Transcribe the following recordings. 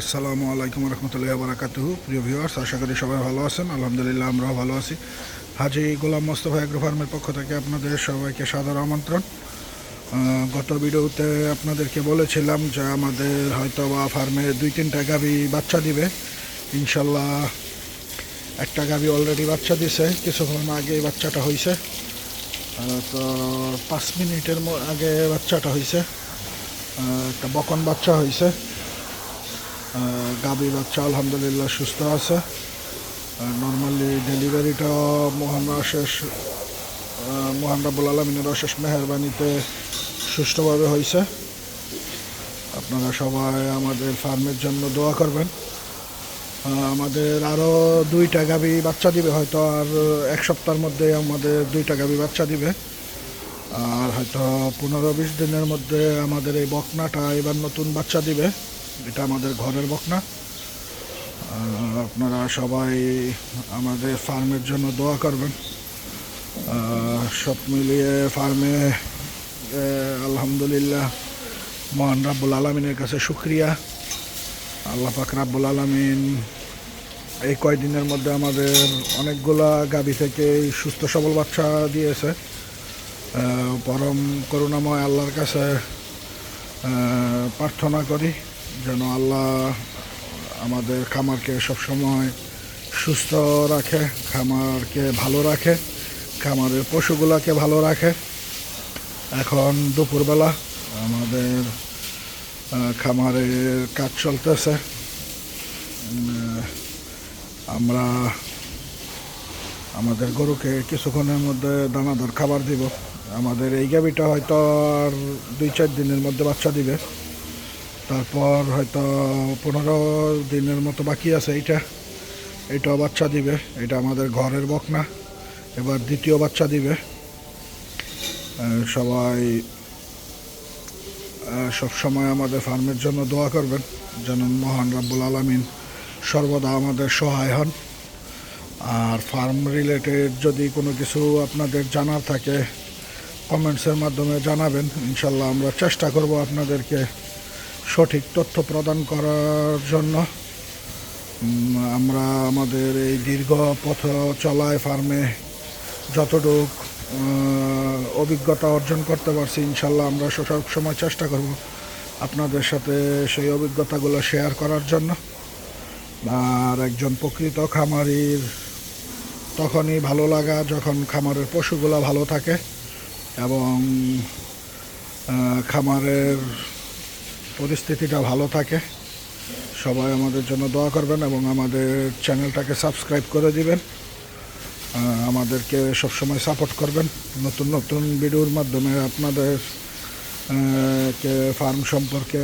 আসসালামু আলাইকুম রহমতুল্লাহি ওয়া বারাকাতুহু। প্রিয় ভিউয়ার্স, আশা করি সবাই ভালো আছেন। আলহামদুলিল্লাহ আমরাও ভালো আছি। হাজী গোলাম মোস্তফা এগ্রো ফার্মের পক্ষ থেকে আপনাদের সবাইকে সাদর আমন্ত্রণ। গত ভিডিওতে আপনাদেরকে বলেছিলাম যে আমাদের হয়তো বা ফার্মে 2-3টা গাভী বাচ্চা দিবে। ইনশাল্লাহ একটা গাভী অলরেডি বাচ্চা দিছে, কিছুক্ষণ আগে বাচ্চাটা হয়েছে। তো 5 মিনিটের আগে বাচ্চাটা হয়েছে, একটা বকন বাচ্চা হয়েছে। গাভী বাচ্চা আলহামদুলিল্লাহ সুস্থ আছে। নর্মালি ডেলিভারিটা মহান রাব্বুল আলামিনের অশেষ মেহেরবানিতে সুষ্ঠুভাবে হয়েছে। আপনারা সবাই আমাদের ফার্মের জন্য দোয়া করবেন। আমাদের আরও 2টা গাভী বাচ্চা দিবে, হয়তো আর 1 সপ্তাহের মধ্যে আমাদের 2টা গাভী বাচ্চা দিবে। আর হয়তো 15-20 দিনের মধ্যে আমাদের এই বকনাটা এবার নতুন বাচ্চা দিবে। এটা আমাদের ঘরের বকনা। আপনারা সবাই আমাদের ফার্মের জন্য দোয়া করবেন। সব মিলিয়ে ফার্মে আলহামদুলিল্লাহ মহান রাব্বুল আলামিনের কাছে শুকরিয়া। আল্লাহ পাক রাব্বুল আলামিন এই কয়দিনের মধ্যে আমাদের অনেকগুলা গাভী থেকে সুস্থ সবল বাচ্চা দিয়েছে। পরম করুণাময় আল্লাহর কাছে প্রার্থনা করি যেন আল্লাহ আমাদের খামারকে সবসময় সুস্থ রাখে, খামারকে ভালো রাখে, খামারের পশুগুলাকে ভালো রাখে। এখন দুপুরবেলা আমাদের খামারের কাজ চলতেছে। আমরা আমাদের গরুকে কিছুক্ষণের মধ্যে দানাদার খাবার দিব। আমাদের এই গাভীটা হয়তো আর 2-4 দিনের মধ্যে বাচ্চা দিবে। তারপর হয়তো 15 দিনের মতো বাকি আছে। এইটাও বাচ্চা দিবে। এটা আমাদের ঘরের বকনা, এবার দ্বিতীয় বাচ্চা দিবে। সবাই সবসময় আমাদের ফার্মের জন্য দোয়া করবেন যেন মহান রাব্বুল আলামিন সর্বদা আমাদের সহায় হন। আর ফার্ম রিলেটেড যদি কোনো কিছু আপনাদের জানার থাকে কমেন্টসের মাধ্যমে জানাবেন। ইনশাল্লাহ আমরা চেষ্টা করব আপনাদেরকে সঠিক তথ্য প্রদান করার জন্য। আমরা আমাদের এই দীর্ঘ পথ চলায় ফার্মে যতটুক অভিজ্ঞতা অর্জন করতে পারছি, ইনশাল্লাহ আমরা সব সময় চেষ্টা করব আপনাদের সাথে সেই অভিজ্ঞতাগুলো শেয়ার করার জন্য। আর একজন প্রকৃত খামারির তখনই ভালো লাগা যখন খামারের পশুগুলো ভালো থাকে এবং খামারের পরিস্থিতিটা ভালো থাকে। সবাই আমাদের জন্য দোয়া করবেন এবং আমাদের চ্যানেলটাকে সাবস্ক্রাইব করে দিবেন। আমাদেরকে সবসময় সাপোর্ট করবেন। নতুন নতুন ভিডিওর মাধ্যমে আপনাদের কে ফার্ম সম্পর্কে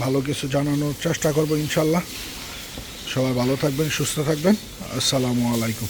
ভালো কিছু জানানোর চেষ্টা করব ইনশাল্লাহ। সবাই ভালো থাকবেন, সুস্থ থাকবেন। আসসালামু আলাইকুম।